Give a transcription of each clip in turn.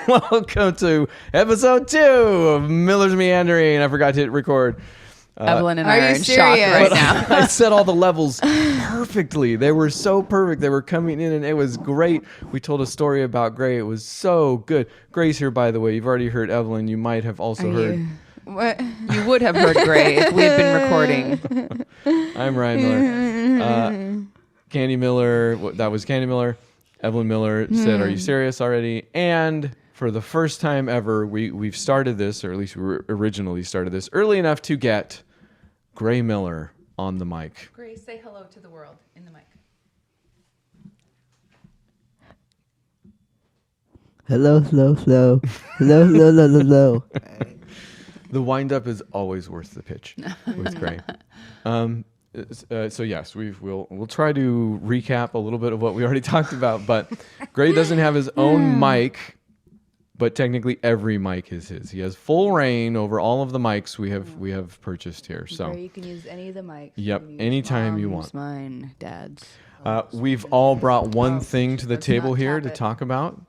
Welcome to episode 2 of Miller's Meandering. I forgot to hit record. Evelyn and I are in shock right now. I set all the levels perfectly. They were so perfect. They were coming in and it was great. We told a story about Gray. It was so good. Gray's here, by the way. You've already heard Evelyn. You might have also heard. What? You would have heard Gray if we had been recording. I'm Ryan Miller. Kandie Miller. That was Kandie Miller. Evelyn Miller said, "Are you serious already?" And for the first time ever, we've started this, or at least we originally started this, early enough to get Gray Miller on the mic. Gray, say hello to the world in the mic. Hello. Hello. The wind-up is always worth the pitch with Gray. So yes, we'll try to recap a little bit of what we already talked about, but Gray doesn't have his own mic, but technically every mic is his. He has full reign over all of the mics we have purchased here. So Gray, you can use any of the mics. Yep, anytime you want. Mine, Dad's. We've all brought one thing to the table here to talk about.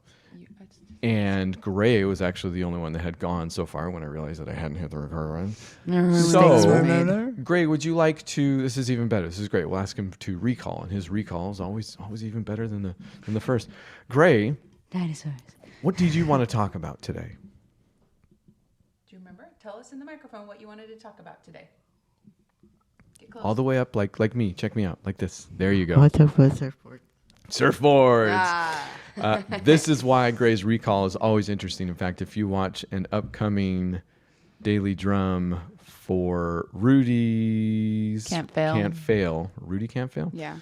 And Gray was actually the only one that had gone so far when I realized that I hadn't hit the record button. So, Gray, would you like to? This is even better. This is great. We'll ask him to recall, and his recall is always even better than the first. Gray, Dinosaurs. what did you want to talk about today? Do you remember? Tell us in the microphone what you wanted to talk about today. Get close. All the way up, like me. Check me out, like this. There you I go. want to talk about surfboard. Surfboards. This is why Gray's recall is always interesting. In fact, if you watch an upcoming Daily Drum for Rudy's Can't Fail. Rudy Can't Fail? Yeah.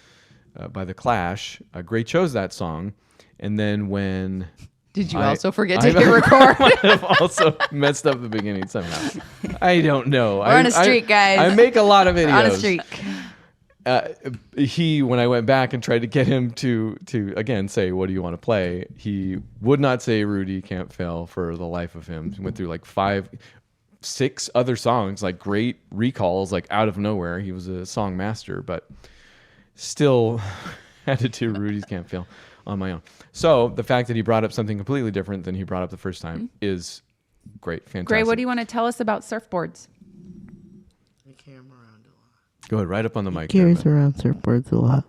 By The Clash, Gray chose that song. And then when... Did you also forget to hit record? I might have also messed up the beginning somehow. I don't know. We're on a streak, guys. I make a lot of videos. On a streak. When I went back and tried to get him to again say, what do you want to play? He would not say Rudy Can't Fail for the life of him. He went through like 5-6 other songs, like great recalls, like out of nowhere. He was a song master, but still had to do Rudy's Can't Fail on my own. So the fact that he brought up something completely different than he brought up the first time is great. Fantastic. Gray, what do you want to tell us about surfboards? I carry them around a lot. Go ahead, right up on the mic. Carries around surfboards a lot.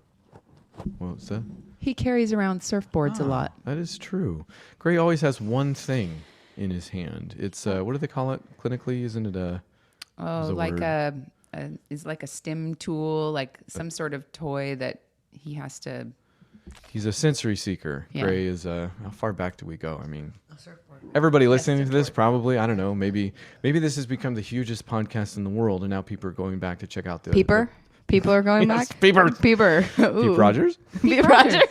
What was that? He carries around surfboards a lot. That is true. Gray always has one thing in his hand. It's what do they call it clinically? Isn't it a? Like is like a stim tool, like some sort of toy that he has to. He's a sensory seeker. Yeah. Gray is how far back do we go? I mean, everybody listening to this probably, I don't know, maybe this has become the hugest podcast in the world, and now people are going back to check out the Peeper? People are going Yes, back? Peeper. Peeper. Peep Rogers. Peep Rogers.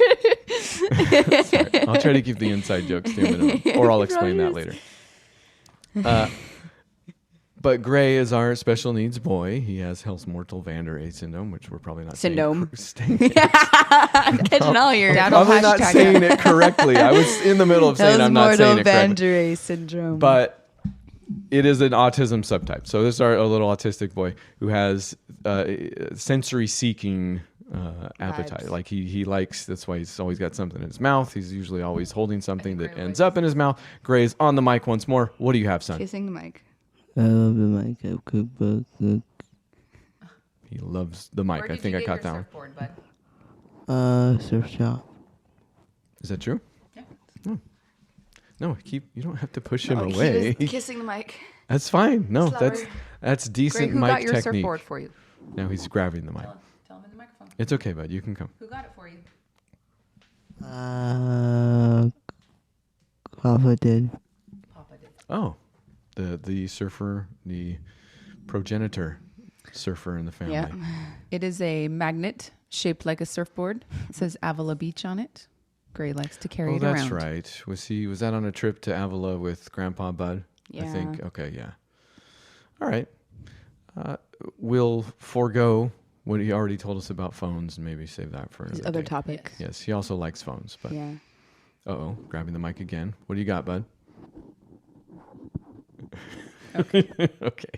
Sorry, I'll try to keep the inside jokes to a minimum, or I'll explain that later. But Gray is our special needs boy. He has Hell's-Mortal Vander syndrome, which we're probably not Syndrome. saying. I'm catching all your Probably not saying it correctly. I was in the middle of saying I'm not saying it correctly. Vander syndrome. But it is an autism subtype. So this is a little autistic boy who has sensory seeking appetite. Vibes. Like he likes, that's why he's always got something in his mouth. He's usually always holding something that ends up in his mouth. Gray's on the mic once more. What do you have, son? Kissing the mic. I love the mic. Cookbook. He loves the mic. I think I caught that one. Surf shop. Is that true? Yeah. No, you don't have to push him He away. was kissing the mic. That's fine. No, Slower. that's Gray, decent who mic got your technique. surfboard for you? Now he's grabbing the mic. Tell him in the microphone. It's okay, bud. You can come. Who got it for you? Papa did. Papa did. Oh, the surfer, the progenitor surfer in the family. Yeah. It is a magnet shaped like a surfboard. It says Avila Beach on it. Gray likes to carry it around. Oh, that's right. Was that on a trip to Avila with Grandpa Bud? Yeah. I think. Okay, yeah. All right. We'll forego what he already told us about phones and maybe save that for another Other day. topic. Yes, he also likes phones. But Yeah. grabbing the mic again. What do you got, Bud? Okay,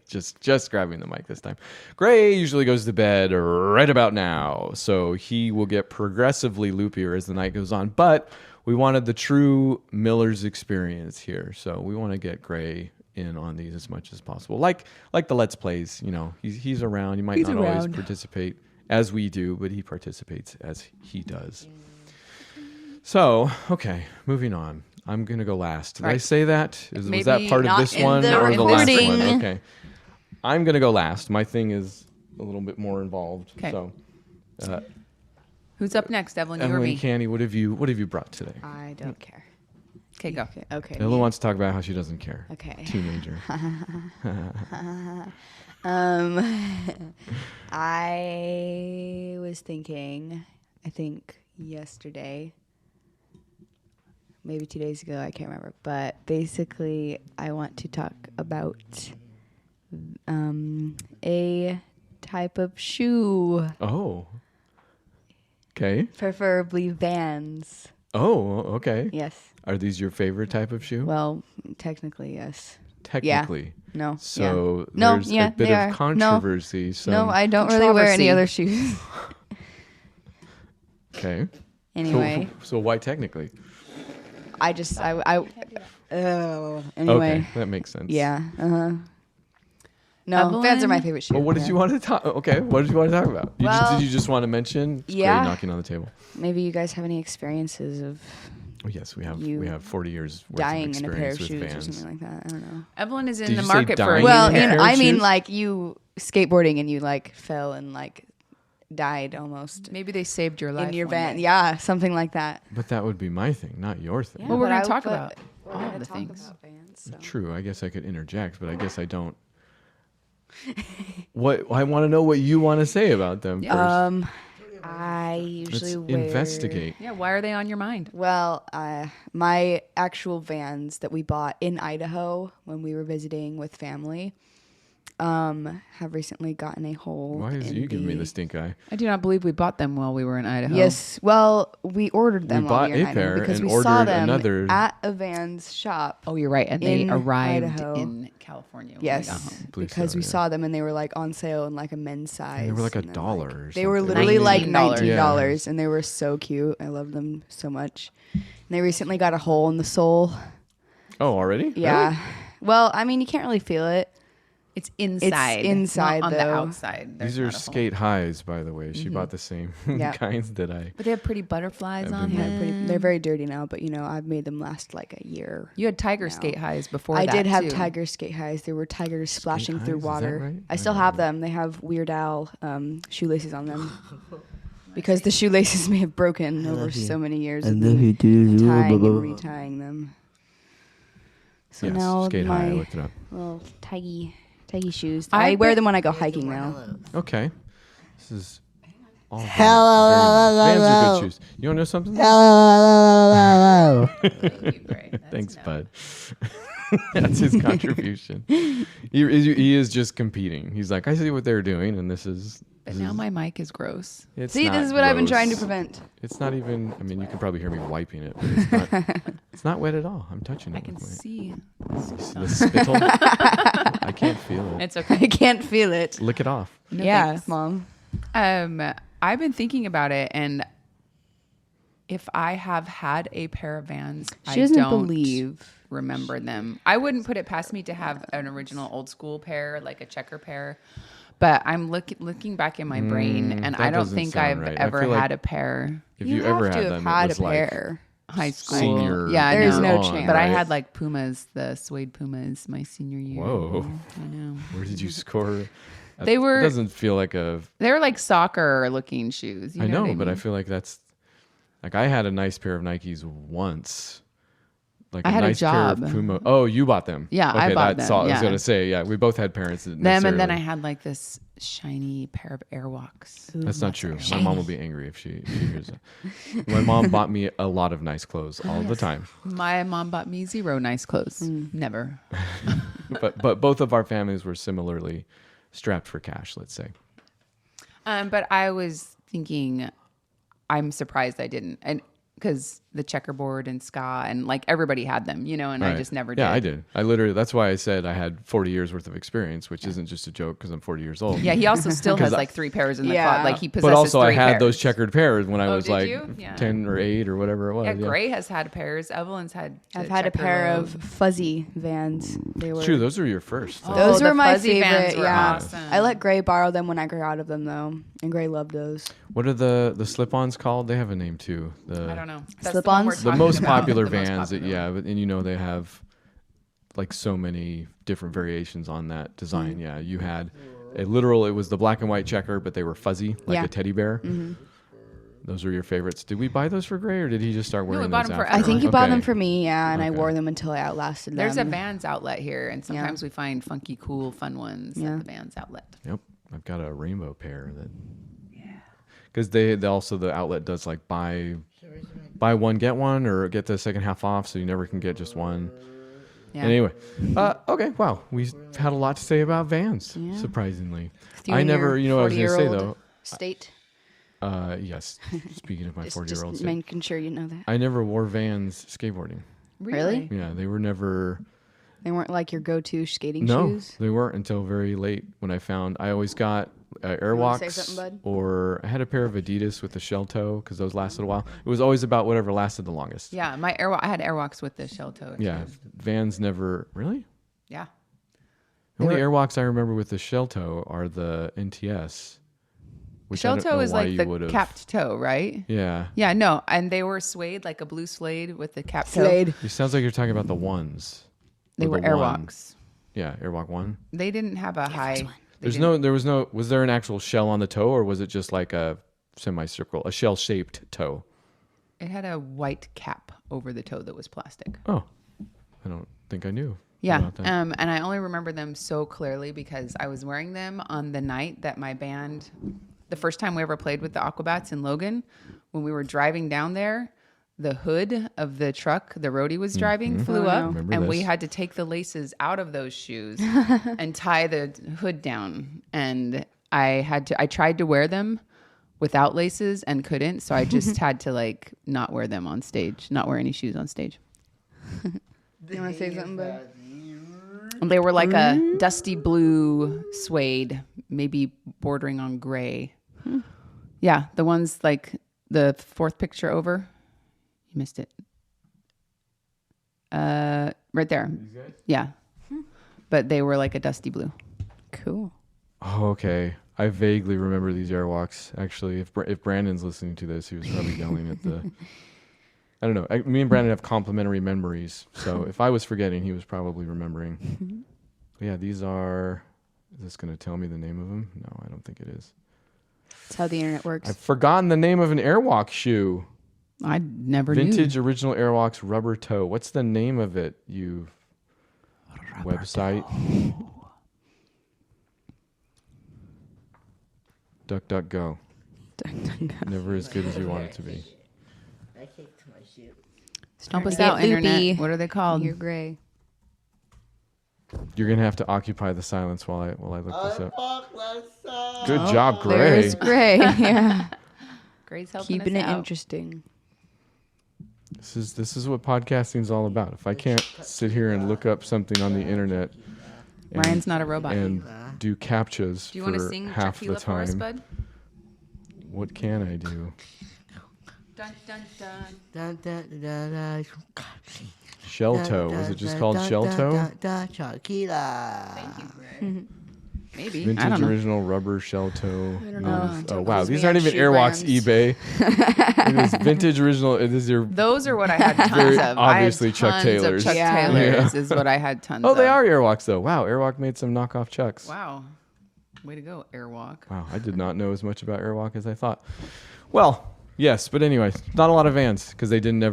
just grabbing the mic this time. Gray usually goes to bed right about now, so he will get progressively loopier as the night goes on. But we wanted the true Miller's experience here. So we want to get Gray in on these as much as possible. Like the Let's Plays, you know, he's around. You might not always participate as we do, but he participates as he does. So, okay, moving on. I'm going to go last. Did I say that? Was that part of this one or the last one? Okay. I'm going to go last. My thing is a little bit more involved. Okay. So, Who's up next, Evelyn? You or Evelyn, me? Kandie, what have you brought today? I don't care. Okay, go. Okay. Evelyn wants to talk about how she doesn't care. Okay. Teenager. I was thinking, I think yesterday, maybe 2 days ago, I can't remember, but basically I want to talk about a type of shoe, Oh. Okay. preferably Vans. Oh, okay. Yes. Are these your favorite type of shoe? Well, technically, yes. Technically. No. So No, there's yeah, a bit they of are. controversy. No, I don't really wear any other shoes. Okay. Anyway, So why technically? anyway. Okay, that makes sense. Yeah. No, Evelyn? Vans are my favorite shoe. Well, what did you want to talk? Okay, what did you want to talk about? Well, Did you just want to mention? It's yeah. Gray knocking on the table. Maybe you guys have any experiences of Oh yes, we You have 40 years worth dying of in a pair experience of with shoes or Vans. something like that. I don't know. Evelyn is in Did the you say market for a dying new Well, in a pair. pair of I mean, shoes? like you skateboarding and you like fell and like died almost Maybe they saved your life in your one van. day. Yeah, something like that. But that would be my thing, not your thing. Well, we're but going I- to talk but about we're all gonna the talk things. about Vans, so. True. I guess I could interject, but I guess I don't. What I want to know what you want to say about them first. I Let's usually wear investigate. Yeah, why are they on your mind? Well, my actual Vans that we bought in Idaho when we were visiting with family have recently gotten a hole. Why is in you giving me the stink eye? I do not believe we bought them while we were in Idaho. Yes. Well, we ordered them. We while bought we were in a Idaho pair because and we saw ordered them another. at a Vans shop. Oh, you're right. And they In arrived Idaho. in California when Yes, we got home. believe because so, we yeah. saw them and they were like on sale in like a men's size. they were like and then, $1 or They were something. literally like $19. $19, and they were so cute. I love them so much. And they recently got a hole in the sole. Oh, already? Yeah. Really? Well, I mean, you can't really feel it. It's inside. inside, not on the though. outside. There's These are not a hole. skate highs, by the way. She bought the same Yeah. kinds that I. But they have pretty butterflies I've on been them. They're very dirty now, but you know, I've made them last like a year. You had tiger now. skate highs before I that, did have too. tiger skate highs. There were tigers splashing through highs? Is that water. right? I I still don't have know. them. They have Weird Al shoelaces on them. Because the shoelaces may have broken over love you. so many years I of love me you too. tying and retying them. So Yes, now skate high. I my looked it up. little taggy shoes. I I wear bet- them when I go hiking now. Okay. This is all Vans. Hello. Vans are good shoes. You want to know something? Hello. Thanks, bud. That's his contribution. He is just competing. He's like, I see what they're doing, and this is. But now my mic is gross. It's See, not this is what I've been gross. trying to prevent. It's not even. I mean, you can probably hear me wiping it, but it's not. It's not wet at all. I'm touching it. I can with my- see. the spittle. I can't feel it. It's okay. I can't feel it. Lick it off. No yeah, thanks. Mom. I've been thinking about it, and if I have had a pair of Vans, She I doesn't don't believe. remember them. I wouldn't put it past me to have an original old school pair, like a checker pair. But I'm looking back in my brain, and that I don't doesn't think sound I've right. I ever feel like had a pair. If you ever had them, it was a like pair. High school. senior. Yeah, I There's know. no chance. But I right? had like Pumas, the suede Pumas, my senior year. Whoa. I know. Where did you score? They were- It doesn't feel like a. They were like soccer looking shoes. You I know, what but I mean? feel like that's. Like I had a nice pair of Nikes once. Like I had a nice pair of job. Puma. Oh, you bought them? Yeah, okay, I bought that's them, all I was yeah. gonna say. Yeah, we both had parents. That them, and then necessarily- I had like this shiny pair of Airwalks. That's not true. My mom will be angry if she hears that. My mom bought me a lot of nice clothes all the time, My mom bought me 0 nice clothes. Never. but both of our families were similarly strapped for cash. Let's say. But I was thinking, I'm surprised I didn't, and because the checkerboard and ska, and like everybody had them, you know, and I Right. just never did. Yeah, I did. I literally, that's why I said I had 40 years worth of experience, which isn't just a joke because I'm 40 years old. Yeah, he also still has 'Cause like 3 pairs in the Yeah. closet. Like he possesses But also, I 3 had pairs. those checkered pairs when I was did like you? Yeah. 10 or 8 or whatever it was. Yeah, Gray has had pairs. Evelyn's had. I've the had a checker pair lobe. of fuzzy Vans. They were True, those were your first. Oh, those the were my fuzzy Vans favorite. were Yeah, awesome. I let Gray borrow them when I grew out of them though, and Gray loved those. What are the slip-ons called? They have a name too. I don't know. That's Slip-ons? the one we're The talking most about, popular the most Vans, popular yeah, one. but and you know they have like so many different variations on that design. Yeah, you had a literal. It was the black and white checker, but they were fuzzy like Yeah. a teddy bear. Those were your favorites. Did we buy those for Gray, or did he just start wearing we bought those them for after? I think you bought Okay. them for me, yeah, and I Okay. wore them until I outlasted There's a them. Vans outlet here, and sometimes we find funky, cool, fun ones Yeah. at the Vans outlet. Yep, I've got a rainbow pair that. Because they also the outlet does like buy one get one or get the second half off, so you never can get just one. Yeah. Anyway, okay, wow, we had a lot to say about Vans. Yeah. Surprisingly, You I and your never, you know, what I was gonna say 40-year-old though. State. Yes. Speaking of my Just 40-year-old, making sure you know that I never wore Vans skateboarding. Really? Yeah, they were never. they weren't like your go-to skating No, shoes. they weren't until very late when I found. I always got wanna say Airwalks, something, bud? or I had a pair of Adidas with the shell toe because those lasted a while. It was always about whatever lasted the longest. Yeah, I had Airwalks with the shell toe. Yeah, Vans never really. Yeah. The only Airwalks I remember with the shell toe are the NTS. Which I Shell don't toe know is why like you the would've- capped toe, right? Yeah, Yeah, no, and they were suede, like a blue suede with the capped toe. Slade. it sounds like you're talking about the ones. They Or were the one. Airwalks. Yeah, Airwalk one. They didn't have a high. Was there an actual shell on the toe, or was it just like a semicircle, a shell-shaped toe? It had a white cap over the toe that was plastic. Oh, I don't think I knew. Yeah, about that. and I only remember them so clearly because I was wearing them on the night that my band, the first time we ever played with the Aquabats in Logan, when we were driving down there, the hood of the truck the roadie was driving flew up, Remember and we this. had to take the laces out of those shoes and tie the hood down. And I tried to wear them without laces and couldn't, so I just had to like not wear them on stage, not wear any shoes on stage. You want to say something, bud? They were like a dusty blue suede, maybe bordering on gray. Yeah, the ones like the fourth picture over. You missed it. Right there. Yeah. But they were like a dusty blue. Cool. Oh, okay. I vaguely remember these Airwalks. Actually, if Brandon's listening to this, he was probably yelling at the. I don't know. Me and Brandon have complementary memories, so if I was forgetting, he was probably remembering. But yeah, these are. Is this going to tell me the name of them? No, I don't think it is. That's how the internet works. I've forgotten the name of an Airwalk shoe. I never Vintage knew. original Airwalks rubber toe. What's the name of it? You website. DuckDuckGo. Never as good as you want it to be. I kicked my shoe. Stomp us Get out, internet. loopy. What are they called? You're gray. You're gonna have to occupy the silence while I look this up. Fuck, let's Good job, Gray. There's gray. Yeah. Gray's helping Keeping us it out. interesting. This is what podcasting's all about. If I can't sit here and look up something on the internet Ryan's not a robot. and do captchas Do you want to for sing half the Tequila for us, time, bud? what can I do? Dun, dun, dun. Dun, dun, dun, dun, Shell toe. Was it just called shell toe? Tequila. Thank you, Gray. Maybe. I Vintage don't know. original rubber shell toe. know. Oh wow, Tells these me aren't on even shoe Airwalks brands. eBay. It is vintage original. It is your. Those are what I had tons Very of. obviously I had Chuck tons Taylors. Of Chuck Yeah. Taylors is what I had tons Oh, of. they are Airwalks though. Wow, Airwalk made some knockoff Chucks. Wow. Way to go, Airwalk. Wow, I did not know as much about Airwalk as I thought. Well, yes, but anyway, not a lot of Vans because they didn't.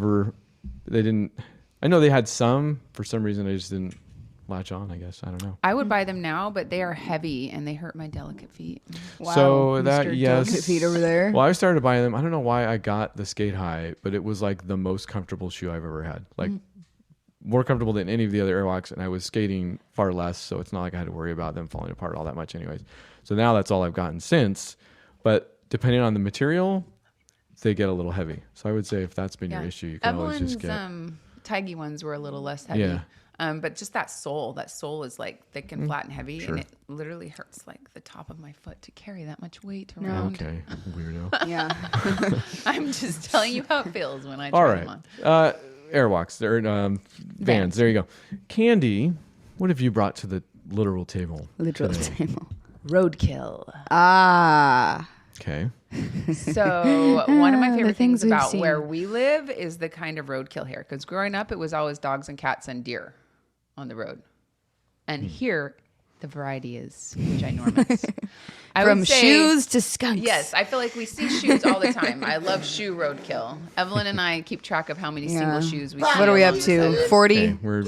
I know they had some. For some reason, I just didn't latch on. I guess I don't know. I would buy them now, but they are heavy and they hurt my delicate feet. Wow. So that Mr. yes, Delicate feet over there. Well, I started buying them. I don't know why I got the Skate High, but it was like the most comfortable shoe I've ever had. Like more comfortable than any of the other Airwalks, and I was skating far less, so it's not like I had to worry about them falling apart all that much, anyways. So now that's all I've gotten since. But depending on the material, they get a little heavy. So I would say if that's been your issue, you can always Evelyn's just get. Tiggy ones were a little less heavy. Yeah. But just that sole is like thick and flat and heavy, and it literally hurts like the top of my foot to carry that much weight around. Okay, weirdo. Yeah. I'm just telling you how it feels when I try All them right. on. Airwalks or vans. There you go. Kandie, what have you brought to the literal table? Literal today? table. Roadkill. Ah. Okay. So one of my favorite things things we've about seen. where we live is the kind of roadkill here. Because growing up, it was always dogs and cats and deer on the road. And here, the variety is ginormous. I From would say- shoes to skunks. Yes, I feel like we see shoes all the time. I love shoe roadkill. Evelyn and I keep track of how many single shoes we see. What are we up along the side to? of the- 40? Okay, we're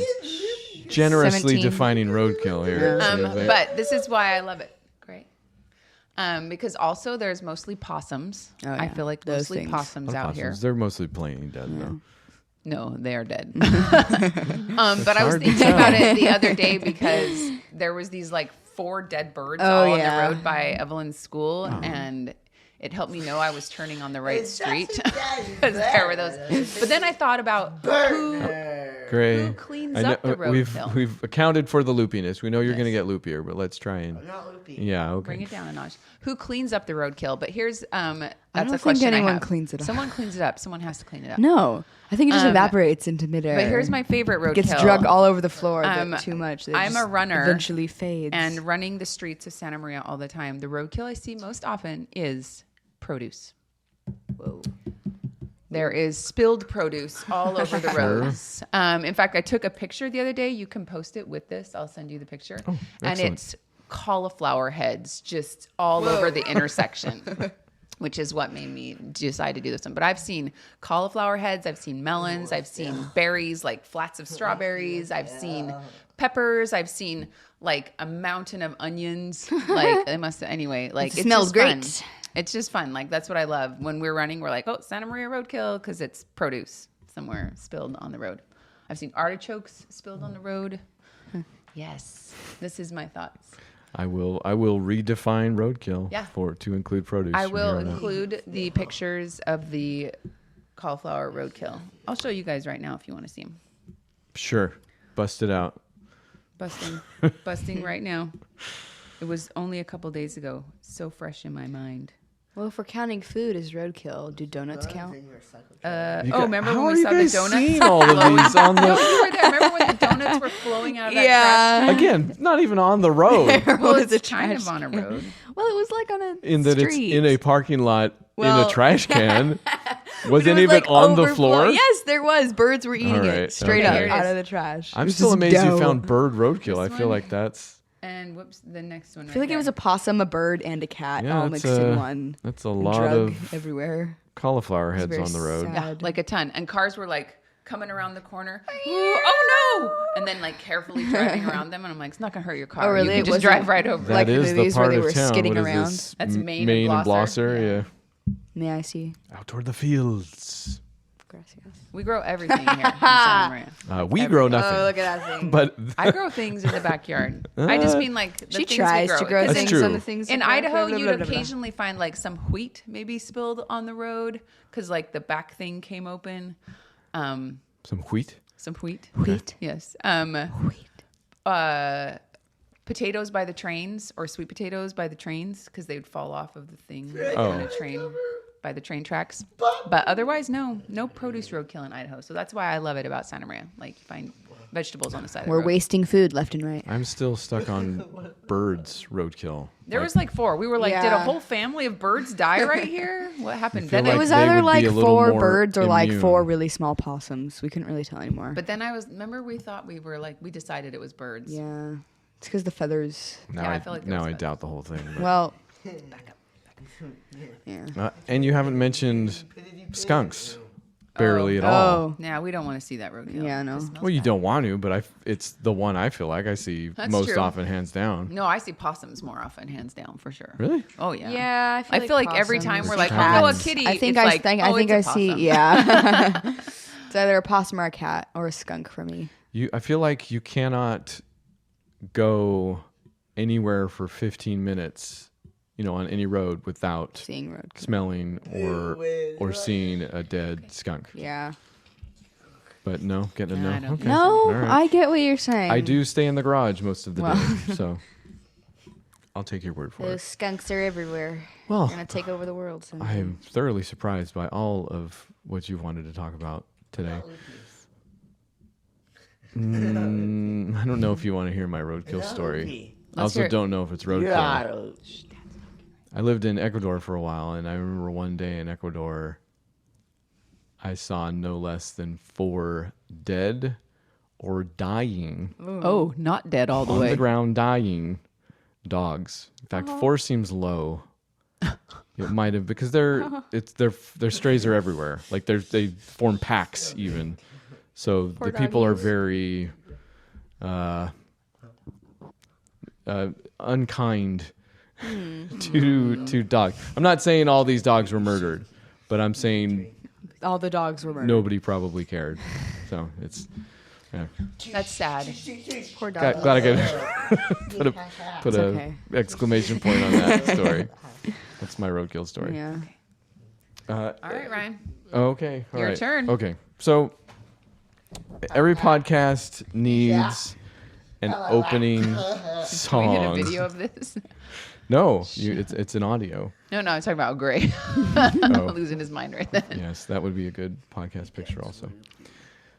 generously 17. defining roadkill here. But this is why I love it. Great. Because also there's mostly possums. Oh, I yeah. feel like Those mostly things. possums out here. They're mostly plain dead though. No, they're dead. But I was hard to thinking tell. about it the other day because there was these like 4 dead birds all on yeah. the road by Evelyn's school, and it helped me know I was turning on the right street because there were those. But then I thought about who Gray. cleans I know, up the roadkill. we've accounted for the loopiness. We know you're going to get loopier, but let's try and. Not loopy. Yeah. Okay. Bring it down a notch. Who cleans up the roadkill? But here's that's don't a think question anyone I have. cleans it up. Someone cleans it up. Someone has to clean it up. No. I think it just evaporates into midair. But here's my favorite roadkill. Gets drug all over the floor. Um, But too much. It I'm a just runner Eventually fades. and running the streets of Santa Maria all the time. The roadkill I see most often is produce. Whoa. There is spilled produce all over the roads. In fact, I took a picture the other day. You can post it with this. I'll send you the picture. And excellent. it's cauliflower heads just all over the intersection, which is what made me decide to do this one. But I've seen cauliflower heads. I've seen melons. I've seen berries, like flats of strawberries. I've seen peppers. I've seen like a mountain of onions. Like it must anyway. Like it smells just great. Fun. It's just fun. Like that's what I love. When we're running, we're like, oh, Santa Maria roadkill because it's produce somewhere spilled on the road. I've seen artichokes spilled on the road. Yes, this is my thoughts. I will redefine roadkill Yeah. to include produce. I from will here on out. include the pictures of the cauliflower roadkill. I'll show you guys right now if you want to see them. Sure. Bust it out. Busting right now. It was only a couple days ago. So fresh in my mind. Well, if we're counting food as roadkill, do donuts count? Remember How when are we you saw the guys donuts? seeing all of these on No, the you were there. Remember when the donuts were flowing out of that trash? again? Not even on the road. Well, Was it's it kind trash of on a road. Well, it was like on a In that it's street. in a parking lot in Well- a trash can. But Wasn't it was, even like, on the overflow- floor. Yes, there was. Birds were eating All right, it straight okay. up Here it out is. of the trash. I'm It was still just amazed you dough. found bird roadkill. I This feel one? like that's And whoops, the next one. I feel like it was a possum, a bird, and a cat Yeah, all it's mixed a- in one. that's a And lot drug of everywhere. cauliflower It's heads very on the road. sad. Yeah, like a ton. And cars were like coming around the corner. Oh no! And then like carefully driving around them. And I'm like, it's not gonna hurt your car. Oh, really? You It can just wasn't drive right over. That Like is the the movies where part they of were town. skidding What is around. this? That's Maine Maine and and Blosser. Blosser. Yeah. Yeah. May I see? Out toward the fields. Gracias. We grow everything here in Santa Maria. We grow nothing. Oh, look at that thing. But I grow things in the backyard. I just mean like the She things tries we to grow. grow 'Cause That's things true. on the things in that grow- Idaho, blah, you'd blah, blah, blah. occasionally find like some wheat maybe spilled on the road because like the back thing came open. some wheat. Some wheat. Wheat. Yes. Wheat. Potatoes by the trains or sweet potatoes by the trains because they would fall off of the thing like, Oh. on a train by the train tracks. But otherwise, no produce roadkill in Idaho. So that's why I love it about Santa Maria. Like you find vegetables on the side of We're the road. wasting food left and right. I'm still stuck on birds roadkill. There was like 4. We were like, did a Yeah. whole family of birds die right here? What happened? feel Then like It was they either would be like a little 4 more birds or like immune. 4 really small possums. We couldn't really tell anymore. But then remember we thought we were like, we decided it was birds. yeah, it's because the feathers. Now Yeah, I I, feel like there now was I that. doubt the whole thing. but- Well, and you haven't mentioned skunks barely at all. oh, Yeah, we don't want to see that roadkill. Yeah, no. It smells Well, you bad. don't want to, but it's the one I feel like I see That's most true. often, hands down. No, I see possums more often, hands down, for sure. Really? Oh, yeah. yeah. I feel like every time we're like, oh, Cats. no, a kitty. I think it's I like, think oh, I think it's a I see. possum. Yeah, it's either a possum or a cat or a skunk for me. I feel like you cannot go anywhere for 15 minutes on any road without Seeing roadkill. smelling or seeing a dead skunk. Yeah. But no, getting a No, I no. don't Okay. No, All right. I get what you're saying. I do stay in the garage most of the Well. day, so I'll take your word for Those it. skunks are everywhere. Well, They're gonna take over the world someday. I am thoroughly surprised by all of what you've wanted to talk about today. I don't know if you want to hear my roadkill story. I Let's hear also it. don't know if it's roadkill. Yeah. I lived in Ecuador for a while, and I remember one day in Ecuador, I saw no less than 4 dead or dying Oh, not dead all the on way. the ground, dying dogs. In fact, 4 seems low. It might have because their strays are everywhere. Like they form packs even. So Poor the people are doggies. very unkind to dogs. I'm not saying all these dogs were murdered, but I'm saying All the dogs were murdered. nobody probably cared. So it's That's sad. Poor dog. glad I could put It's a okay. exclamation point on that story. That's my roadkill story. Yeah. All right, Ryan. Okay. all Your right. turn. Okay. So every podcast needs an opening Can we get a song. video of this? No, it's an audio. No, I'm talking about Gray. Oh. Losing his mind right then. Yes, that would be a good podcast picture also.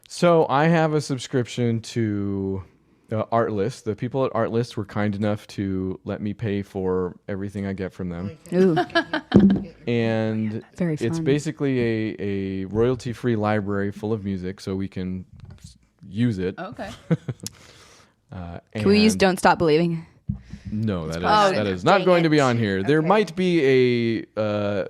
So I have a subscription to Artlist. The people at Artlist were kind enough to let me pay for everything I get from them. Ooh. And Very it's fun. basically a royalty-free library full of music so we can use it. Okay. Can we use and- "Don't Stop Believing"? No, that is probably that not. is not Dang going to be it. on here. There Okay. might be a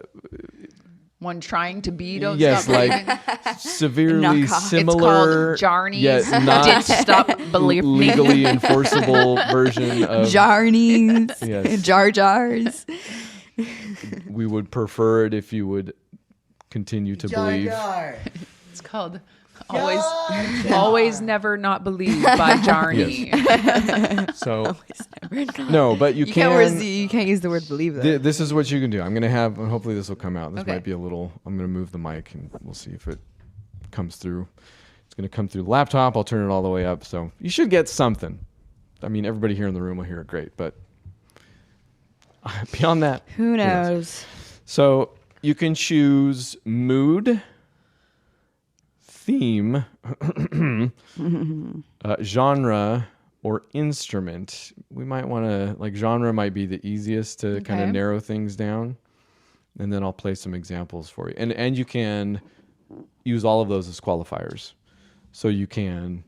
One trying to be Don't yes, Stop Believing. like severely Knockoff. similar, It's called Jarnies. yet Didn't not Stop Believing. legally enforceable version of. Jarnies. Yes. Jar Jars. We would prefer it if you would continue to believe. It's called Always Never Not Believe by Jarny. So no, but you You can. can't use the word "believe" though. This is what you can do. I'm gonna have, and hopefully this will come out. This Okay. might be a little. I'm gonna move the mic, and we'll see if it comes through. It's gonna come through the laptop. I'll turn it all the way up, so you should get something. I mean, everybody here in the room will hear it great, but beyond that, Who knows? so you can choose mood, theme, genre, or instrument. We might want to, like, genre might be the easiest to kind of Okay. narrow things down. And then I'll play some examples for you. And you can use all of those as qualifiers. So you can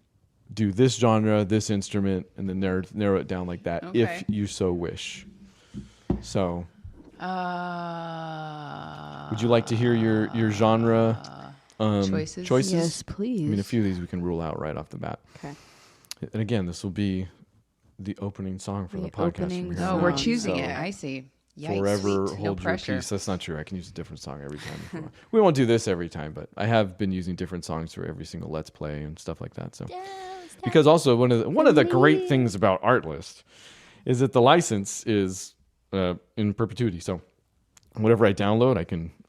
do this genre, this instrument, and then narrow it down like that Okay. if you so wish. So would you like to hear your genre Choices? Yes, please. I mean, a few of these we can rule out right off the bat. Okay. And again, this will be the opening song for the The podcast. opening from here Oh, on we're out. choosing So it. I see. Yikes. forever Sweet. hold No your pressure. peace. That's not true. I can use a different song every time. if I want. We won't do this every time, but I have been using different songs for every single Let's Play and stuff like that. So, because also one of the great things about Artlist is that the license is in perpetuity. So whatever I download, I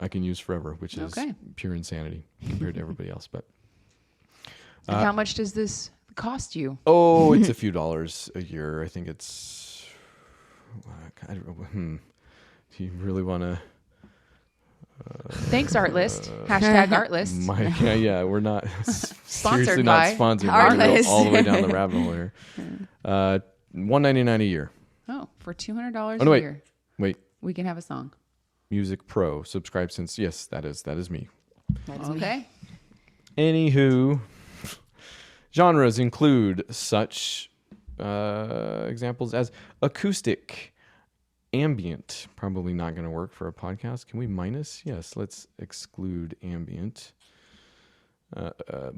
can use forever, which is Okay. pure insanity compared to everybody else. But And how much does this cost you? oh, it's a few dollars a year. I think it's. I don't know. If you really want to. Thanks, Artlist. Hashtag Artlist. Yeah, we're not seriously not by sponsored. We're gonna go Artlist. all the way down the rabbit hole here. $199 a year. Oh, for $200 Oh, no, a wait. year, Wait, we can have a song. Music Pro. Subscribe since yes, that is me. That's me. Okay. Anywho, genres include such examples as acoustic, ambient. Probably not going to work for a podcast. Can we minus? Yes, let's exclude ambient.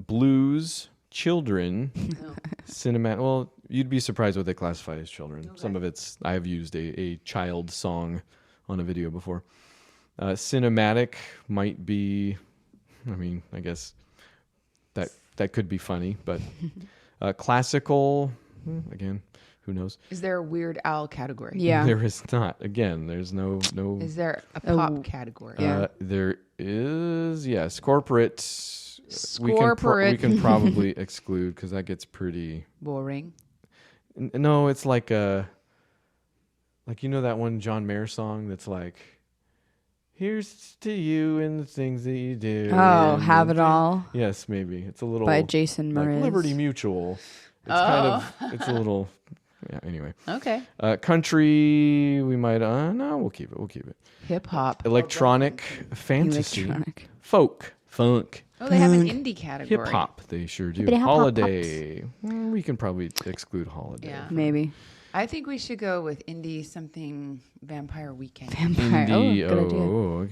Blues, children, cinematic. Well, you'd be surprised what they classify as children. Some of it's I have used a child song on a video before. Cinematic might be. I mean, I guess that could be funny, but classical, again, Who knows? Is there a Weird Al category? Yeah. There is not. Again, there's no. Is there a pop category? Yeah. There is, yes. Corporate. We Scorporate. can probably exclude because that gets pretty. Boring. No, it's like that one John Mayer song that's like, here's to you and the things that you do. Oh, and Have the It thing- All Yes, maybe it's a little by Jason like Mraz. Liberty Mutual. It's it's a little. Yeah. Anyway, Okay. country. We might. No, we'll keep it. Hip hop. Electronic, fantasy, Electronic. folk, funk, Oh, they have an indie category. hip hop. They sure do. Hippity hop hop Holiday. We can probably exclude holiday. Yeah. Maybe. I think we should go with indie something Vampire Weekend. Vampire. Indie. Oh, good idea.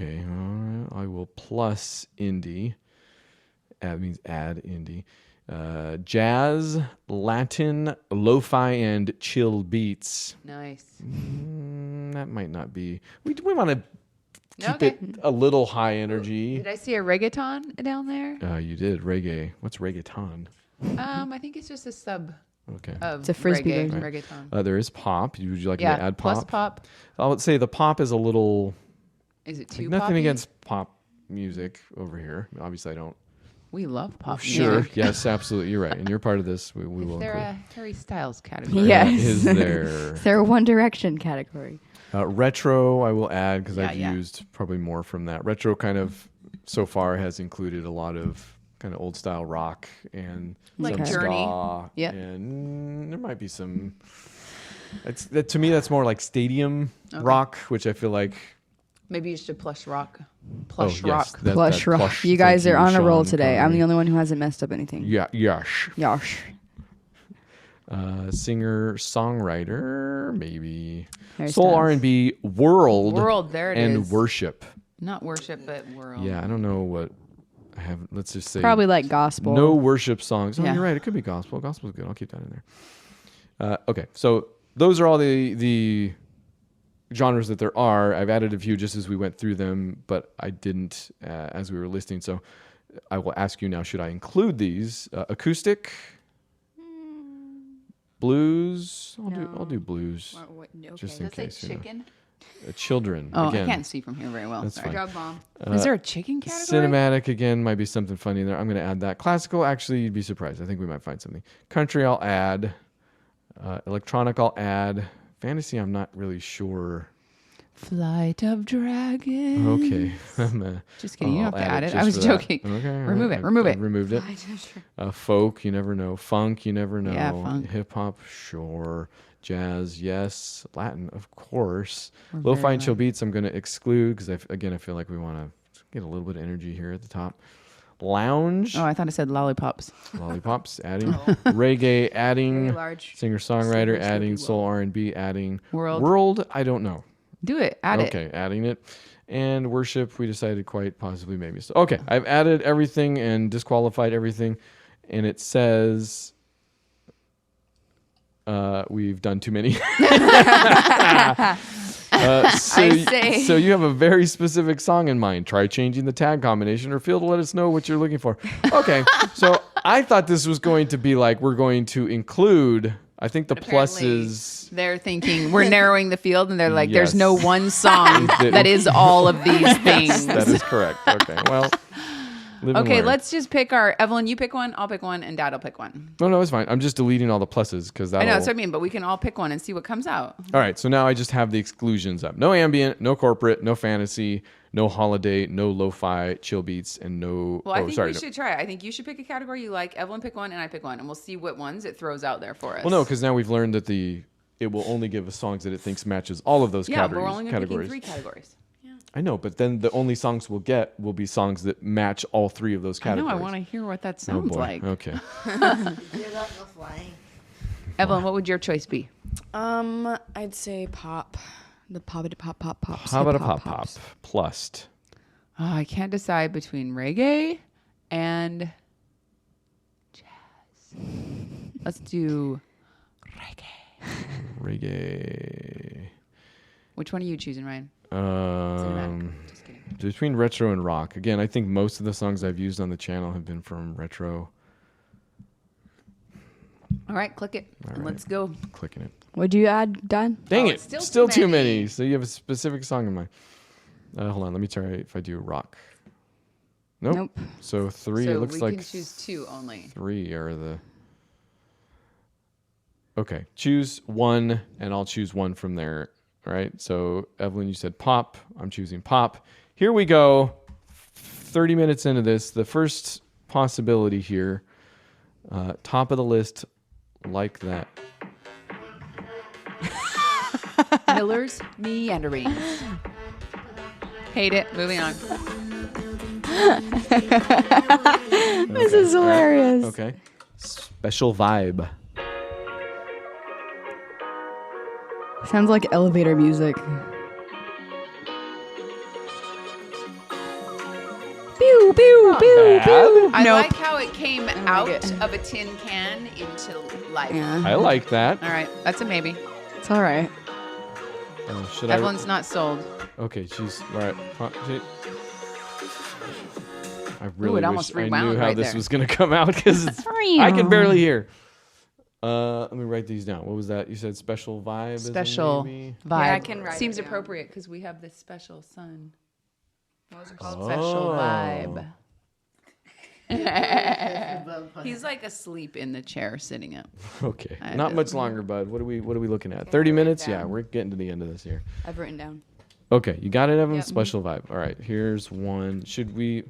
Okay. All right. I will plus indie. That means add indie. Jazz, Latin, lo-fi, and chill beats. Nice. That might not be. We want to keep Okay. it a little high energy. Did I see a reggaeton down there? You did reggae. What's reggaeton? I think it's just a sub Okay. of It's a Frisbee reggae, version. reggaeton. There is pop. Would you like me to Yeah, add plus pop? pop. I would say the pop is a little. Is it Like, too nothing poppy? against pop music over here. Obviously, I don't. We love pop Sure. music. Yes, absolutely. You're right. And you're part of this. We Is will there include. a Harry Styles category? Yes. Is there? Is there a One Direction category? Retro, I will add because I've Yeah. used probably more from that. Retro kind of so far has included a lot of kind of old style rock and Like some Journey. ska. Yep. And there might be some. To me, that's more like stadium rock, which I feel like. Maybe you should plush rock. Plush yes, rock. that Plush rock. plush. You guys Thank are on a roll Sean today. I'm Connery. the only one who hasn't messed up anything. Yeah, yes. Yosh. Singer, songwriter, maybe Harry soul Styles. R&B, world, World, there it and is. worship. Not worship, but world. Yeah, I don't know what I have. Let's just say Probably like gospel. no worship songs. Oh, Yeah. you're right. It could be gospel. Gospel's good. I'll keep that in there. Okay, so those are all the genres that there are. I've added a few just as we went through them, but I didn't as we were listing. So I will ask you now: should I include these? Acoustic, blues. I'll do blues. Just in Does it say case. you know. chicken? Children. Oh, again. I can't see from here very well. That's Sorry. fine. Mom. Is there a chicken category? Cinematic again might be something funny in there. I'm going to add that. Classical, actually, you'd be surprised. I think we might find something. Country, I'll add. Electronic, I'll add. Fantasy, I'm not really sure. Flight of Dragons. Okay, Just kidding. You don't I'll have to add it. just I was for that. joking. Okay, all Remove right. it. Remove I it. removed it. Folk, you never know. Funk, you never know. Yeah, funk. Hip hop, sure. Jazz, yes. Latin, of course. We're Lo-fi very and chill low. beats, I'm going to exclude because I feel like we want to get a little bit of energy here at the top. Lounge, Oh, I thought it said lollipops. lollipops, adding reggae, adding Very large. singer-songwriter, Super adding Slurpee soul R&B, adding World. I don't know. Do it. Add it. Okay, adding it. And worship, we decided quite possibly maybe. So, okay, I've added everything and disqualified everything. And it says we've done too many. So you have a very specific song in mind. Try changing the tag combination or feel to let us know what you're looking for. Okay, so I thought this was going to be like we're going to include, I think the plus is... They're thinking we're narrowing the field, and they're like, "There's Yes. no one song that is all of these things." That is correct. Okay, well... live and Okay, learn. let's just pick our Evelyn. You pick one, I'll pick one, and Dad will pick one. No, it's fine. I'm just deleting all the pluses because I that. know that's what I mean, but we can all pick one and see what comes out. All right, so now I just have the exclusions up. No ambient, no corporate, no fantasy, no holiday, no lo-fi, chill beats, and no. Well, I think we no. should try. I think you should pick a category you like. Evelyn pick one, and I pick one, and we'll see what ones it throws out there for us. Well, no, because now we've learned that it will only give us songs that it thinks matches all of those yeah, categories. we're only going to pick 3 categories. I know, but then the only songs we'll get will be songs that match all 3 of those I know. categories. I want to hear what that Oh, sounds boy. like. Okay. You're not no flying. Evelyn, what would your choice be? I'd say pop. The pops. How about a hip-hop pop pop pops. plus? Oh, I can't decide between reggae and jazz. Let's do reggae. Reggae. Which one are you choosing, Ryan? Cinematic. Just kidding. Between retro and rock. Again, I think most of the songs I've used on the channel have been from retro. All right, click it. And let's go. Clicking it. What'd you add, Dad? Dang Oh, it. it's Still too many. So you have a specific song in mind. Hold on. Let me try if I do rock. Nope. So 3, So it looks we like can choose 2 only. 3 are the... Okay. Choose 1, and I'll choose 1 from there. All right. So, Evelyn, you said pop. I'm choosing pop. Here we go. 30 minutes into this. The first possibility here. Top of the list, like that. Miller's Meanderings. Hate it. Moving on. This is hilarious. Okay. Special vibe. Sounds like elevator music. Pew, pew, pew, pew. I Nope. like how it came out of a tin can into life. Yeah, I like that. All right, that's a maybe. it's all right. Should Evelyn's not sold. Okay, she's all right. I really it almost wish I rewound knew how right this there. was going to come out because I can barely hear. Let me write these down. What was that? You said special vibe. is a Special maybe? vibe. Yeah, I can write Seems it down. appropriate because we have this special sun. What was it called? Special Oh. vibe. He's He's like asleep in the chair, sitting up. Okay, I not do. much longer, bud. What are we looking at? 30 minutes? down. Yeah, we're getting to the end of this here. I've written down. Okay, you got it, Evan? Yep. Special vibe. All right, here's one. Should we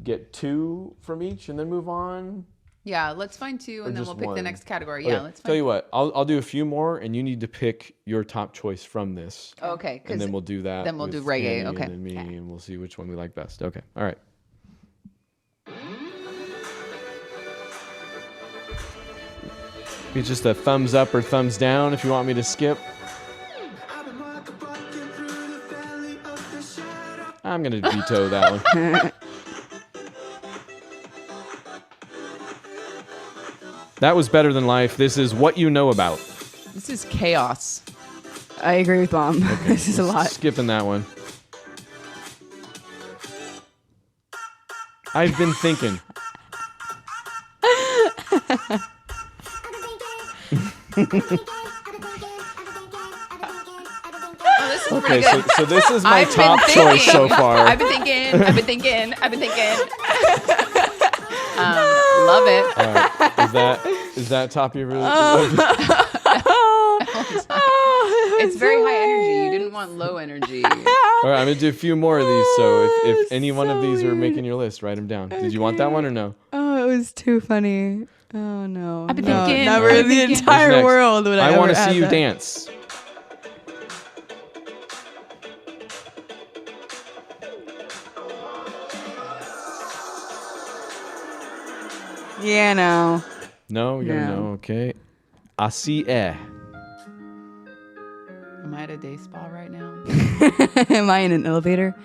get 2 from each and then move on? Yeah, let's find 2 and then just we'll pick one? the next category. Okay, Yeah, let's tell find. you what, I'll do a few more, and you need to pick your top choice from this. Okay, And because then we'll do that. then we'll do with reggae, Kandie okay. And then me, and we'll see which one we like best. Okay. All right. It's just a thumbs up or thumbs down if you want me to skip. I'm going to veto that one. That was Better Than Life. This is What You Know About. this is chaos. I agree with Mom. This is a lot. Skipping that one. I've been thinking. Oh, this is Okay, pretty good. so this is my I've been top choice so thinking. far. I've been thinking. Love it. All right. Is that top of your It's very high energy. You didn't want low energy. All right, I'm gonna do a few more of these. So if any one of these are making your list, write them down. Did you want that one or no? Oh, it was too funny. Oh no. I've been No, thinking. never I've in been the thinking. entire Who's next? world would I I want ever to see add you that. dance. Yeah, no. No, you're gonna No. know. Okay. Asi eh. Am I at a day spa right now? Am I in an elevator?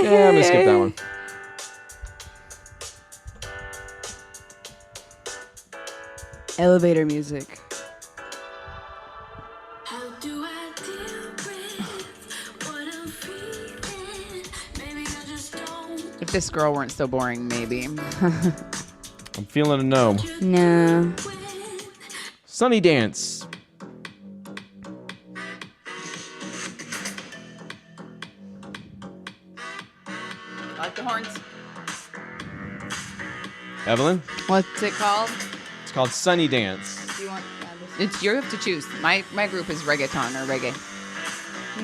Yeah, I'm gonna skip that one. Elevator music. How do I deal with what I'm feeling? Maybe I just don't If this girl weren't so boring, maybe. I'm feeling a no. No. Sunny Dance. I like the horns. Evelyn. What's it called? It's called Sunny Dance. Do you want It's you have to choose. My group is reggaeton or reggae.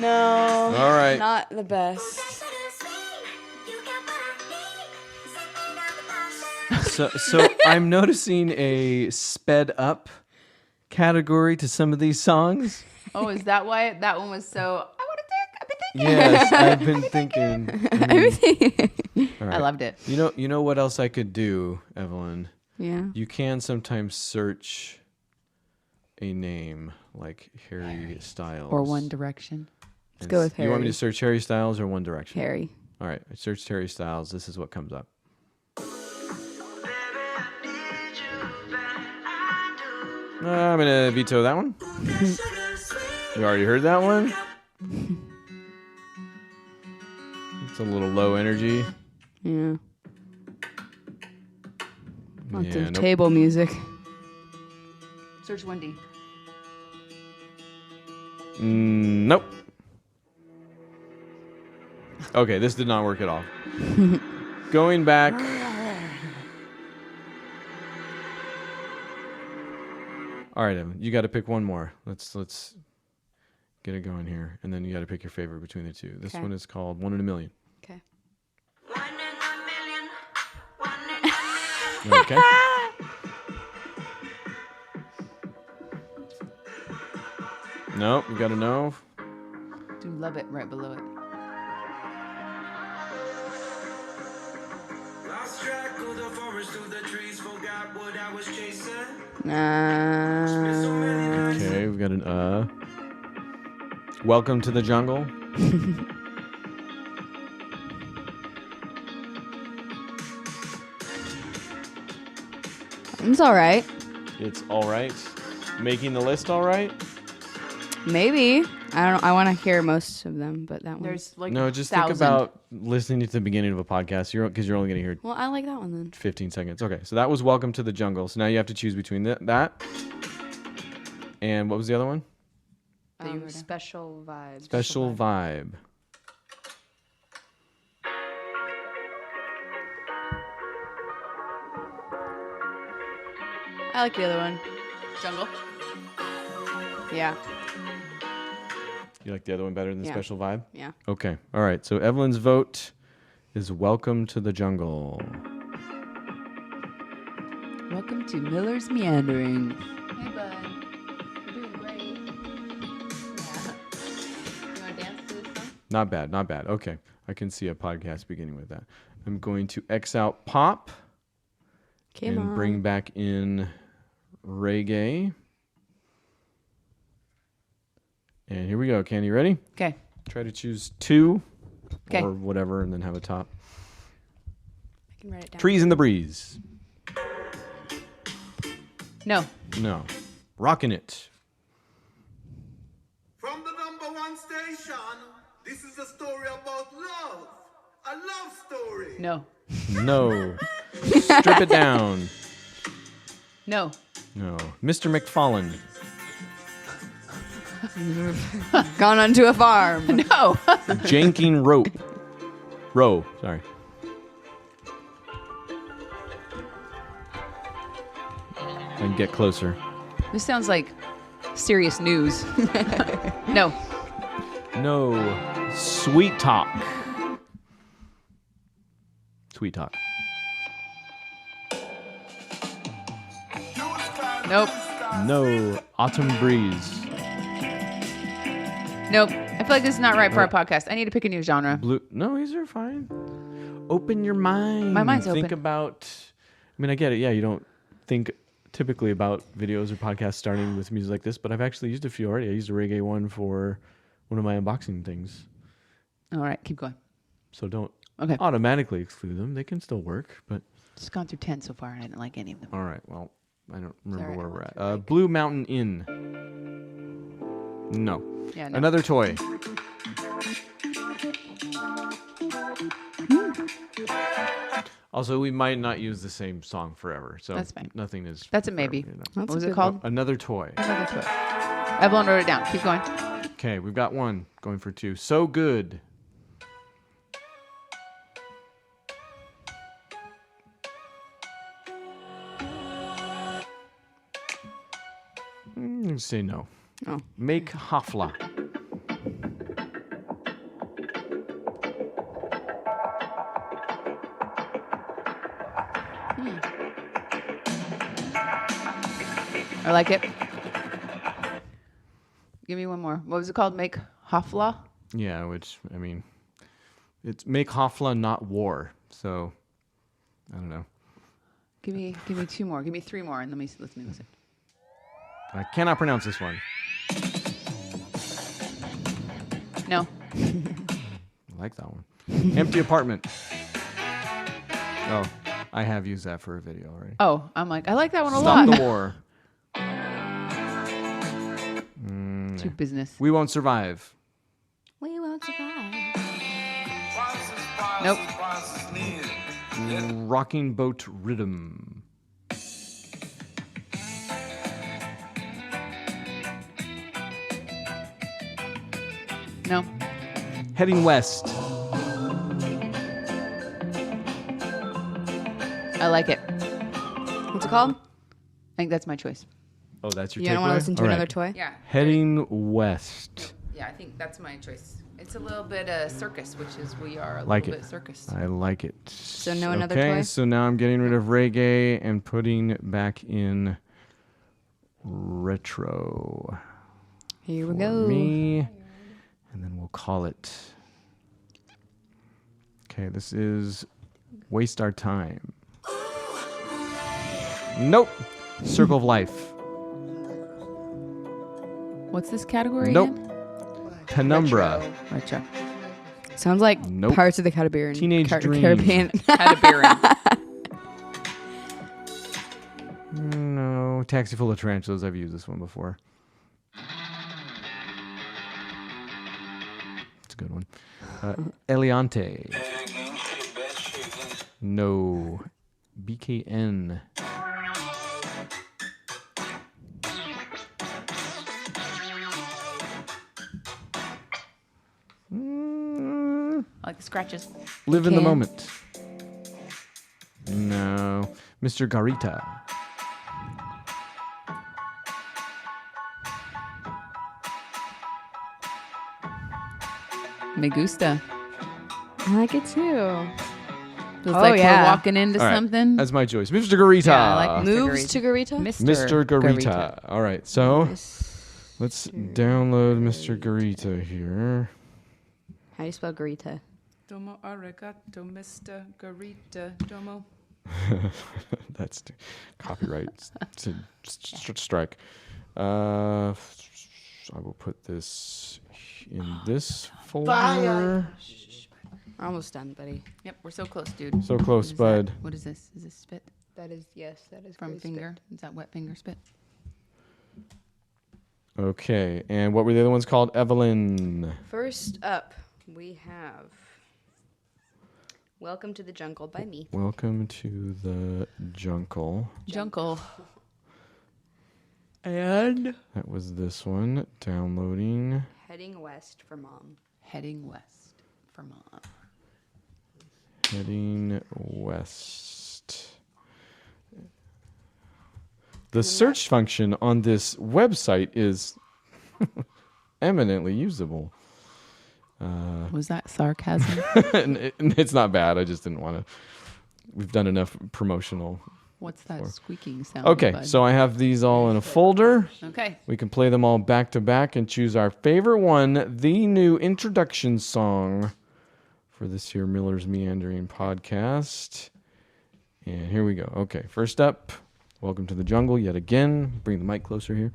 No. All right. Not the best. So I'm noticing a sped up category to some of these songs. Oh, is that why that one was so? I've been thinking. Yes, I've been thinking. All right. I loved it. You know what else I could do, Evelyn? Yeah. You can sometimes search a name like Harry Styles Or One Direction. Let's go with You want me Harry. to search Harry Styles or One Direction? Harry. All right, I searched Harry Styles. This is what comes up. I'm gonna veto that one. You already heard that one. It's a little low energy. Yeah. Lots Yeah, of nope. table music. Search Wendy. Nope. Okay, this did not work at all. Going back. All right, Evan, you got to pick one more. Let's get it going here, and then you got to pick your favorite between the two. This Okay. one is called "One in a Million." Okay. 1 in a million. 1 in a million. Okay. Nope, you got to know. Do love it right below it. Lost track of the forest through the trees, forgot what I was chasing. Okay, we've got an Welcome to the Jungle. It's all right. It's all right. Making the list all right? Maybe. I don't. I want to hear most of them, but that one. There's like No, just 1,000. think about listening to the beginning of a podcast because you're only going to hear Well, I like that one then. 15 seconds. Okay, so that was Welcome to the Jungle. So now you have to choose between that and what was the other one? Special vibes. Special Vibe. I like the other one. Jungle. Yeah. You like the other one better than Yeah. Special Vibe? Yeah. Okay. All right. So Evelyn's vote is Welcome to the Jungle. Welcome to Miller's Meandering. Hey, bud. You're doing great. Yeah. You want to dance to this song? Not bad. Not bad. Okay. I can see a podcast beginning with that. I'm going to X out pop Come and on. bring back in reggae. And here we go. Kandie, ready? Okay. Try to choose two 'Kay. or whatever and then have a top. I can write it down. Trees in the Breeze. No. No. Rockin' It. From the #1 station, this is a story about love. A love story. No. No. Strip It Down. No. No. Mr. McFarlane. Gone onto a farm. No. Janking Rope. Row. Sorry. I can get closer. This sounds like serious news. No. No. Sweet Talk. Sweet Talk. Nope. No. Autumn Breeze. Nope. I feel like this is not right for our podcast. I need to pick a new genre. Blue. No, these are fine. Open your mind. My mind's Think open. about. I mean, I get it. Yeah, you don't think typically about videos or podcasts starting with music like this, but I've actually used a few already. I used a reggae one for one of my unboxing things. All right. Keep going. So don't Okay. automatically exclude them. They can still work, but Just gone through 10 so far, and I didn't like any of them. all right. Well, I don't remember Sorry, where I we're went at. through reggae. Blue Mountain Inn. No. Yeah, no. Another toy. Also, we might not use the same song forever, so That's fine. nothing is. That's a forever, maybe. you know. What a was it good called? Another toy. Another toy. Evelyn wrote it down. Keep going. Okay, we've got one going for two. So good. Say no. Oh. Make Hafla. I like it. Give me one more. What was it called? Make Hafla? Yeah, which I mean, it's make Hafla, not war. So, I don't know. Give me two more. Give me three more, and let me listen. I cannot pronounce this one. No. I like that one. Empty apartment. Oh, I have used that for a video already. Oh, I'm like, I like that one a Stop lot. the war. To business. We won't survive. We won't survive. Nope. Rocking boat rhythm. No. Heading West. I like it. What's it called? I think that's my choice. Oh, that's your You don't want to listen to All another right. toy? Yeah. Heading West. Yeah, I think that's my choice. It's a little bit circus, which is we are a Like little it. bit circus. I like it. So no another okay, toy? so now I'm getting rid of reggae and putting back in retro. Here we for go. me. And then we'll call it. Okay, this is Waste Our Time. Nope. Circle of Life. What's this category Nope. again? Penumbra. Retro. Sounds like Nope. Pirates of the Caribbean. Teenage Dream. Caribbean. No. Taxi Full of Tarantulas. I've used this one before. It's a good one. Eliante. No. BKN. I like the scratches. Live in the Can. moment. No. Mr. Garita. Me gusta. I like it too. Feels Oh, like yeah. we're walking into All right, something. that's my choice. Mr. Garita. Yeah, I like Moves to Garita? Mr. Garita. All right, so let's download Mr. Garita here. How do you spell Garita? Domo arigato, Mr. Garita. Domo. That's copyright strike. I will put this in this folder. We're almost done, buddy. Yep, we're so close, dude. So close, What is bud. that? What is this? Is this spit That is, yes, that is from great finger? Is that wet finger spit? Okay, and what were the other ones called? Evelyn. spit. First up, we have Welcome to the Jungle by me. Welcome to the Jungle. Jungle. And That was this one. Downloading. Heading West for Mom. heading west for mom. Heading west. The search function on this website is eminently usable. Was that sarcasm? And it's not bad. I just didn't want to. We've done enough promotional. What's that squeaking sound? Okay, bud? so I have these all in a folder. Okay. We can play them all back to back and choose our favorite one, the new introduction song for this here Miller's Meandering podcast. And here we go. Okay, first up, Welcome to the Jungle yet again. Bring the mic closer here.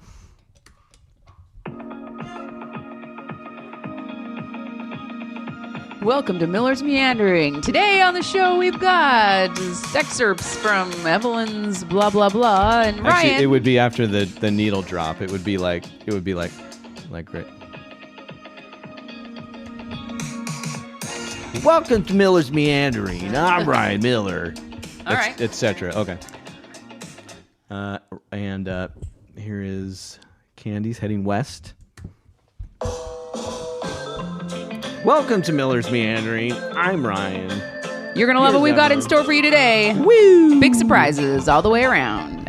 Welcome to Miller's Meandering. Today on the show we've got excerpts from Evelyn's blah blah blah and Ryan. Actually, it would be after the needle drop. It would be like right. Welcome to Miller's Meandering. I'm Ryan Miller. All right. Etc. Okay. And here is Kandie's Heading West. Welcome to Miller's Meandering. I'm Ryan. You're gonna love what Here's we've got in Evelyn. store for you today. Woo! Big surprises all the way around.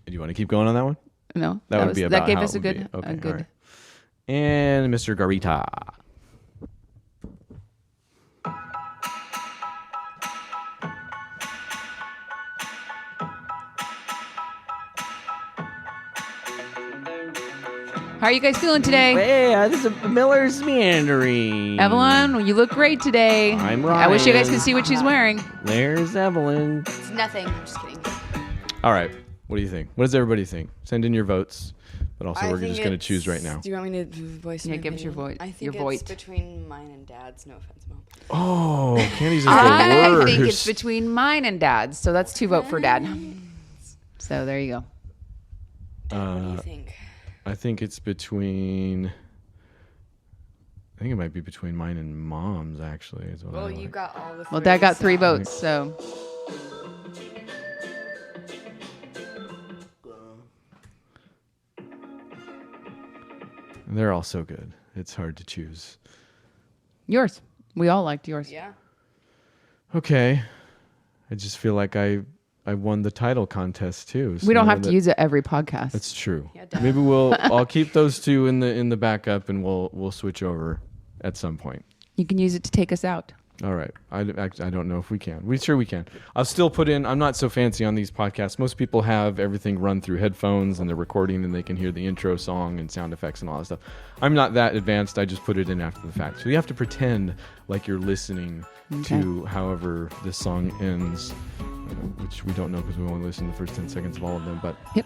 Do you want to keep going on that one? No, That would was, be about that gave how us it a would good be. Okay, a good. all right. And Mr. Garita. How are you guys feeling today? Hey, this is Miller's Meandering. Evelyn, you look great today. I'm I wish you guys Ryan. could see what she's wearing. There's Evelyn. It's nothing. I'm just kidding. All right. What do you think? What does everybody think? Send in your votes. But also, we're just going to choose right now. Do you want me to voice Yeah, my give us your opinion? vote. I think Your it's vote. between mine and Dad's. No offense, Mom. Oh, Kandie's is the I worst. think it's between mine and Dad's, so that's 2 vote for Dad. So there you go. Dad, what do you think? I think it's between. I think it might be between mine and Mom's, actually. Is what I Well, like. you got all the. Well, Dad got 3 so- votes, so They're all so good. It's hard to choose. Yours. We all liked yours. Yeah. Okay. I just feel like I won the title contest too. We don't so have to use it every podcast. That's true. Yeah, Maybe I'll keep those two in the backup, and we'll switch over at some point. You can use it to take us out. All right. I don't know if we can. We can. I'll still put in. I'm not so fancy on these podcasts. Most people have everything run through headphones and they're recording and they can hear the intro song and sound effects and all that stuff. I'm not that advanced. I just put it in after the fact. So you have to pretend like you're listening to however this song ends, which we don't know because we only listened to the first 10 seconds of all of them. But Yep.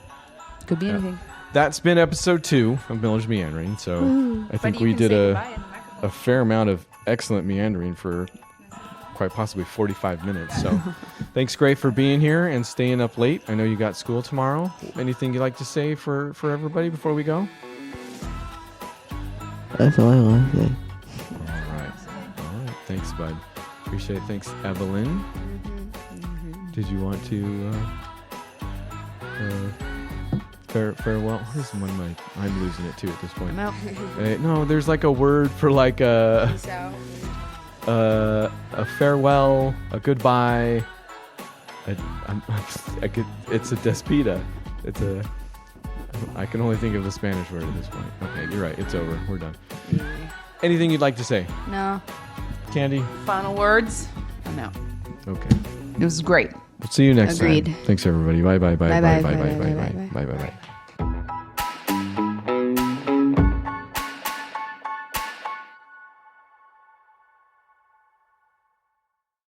Could be anything. that's been episode 2 of Miller's Meandering. So I think we did a fair amount of excellent meandering for quite possibly 45 minutes. So thanks, Gray, for being here and staying up late. I know you got school tomorrow. Anything you'd like to say for everybody before we go? That's all I want to say. All right. Thanks, bud. Appreciate it. Thanks, Evelyn. Did you want to farewell? What is one of my... I'm losing it too at this point. I'm out. No, there's like a word for like a farewell, a goodbye. It's a despida. I can only think of the Spanish word at this point. Okay, you're right. It's over. We're done. Anything you'd like to say? No. Kandie? Final words. I'm out. Okay. It was great. We'll see you next Agreed. time. Thanks, everybody. Bye, bye, bye, Bye, bye, bye, bye, bye, bye, bye, bye, bye, bye, bye, bye.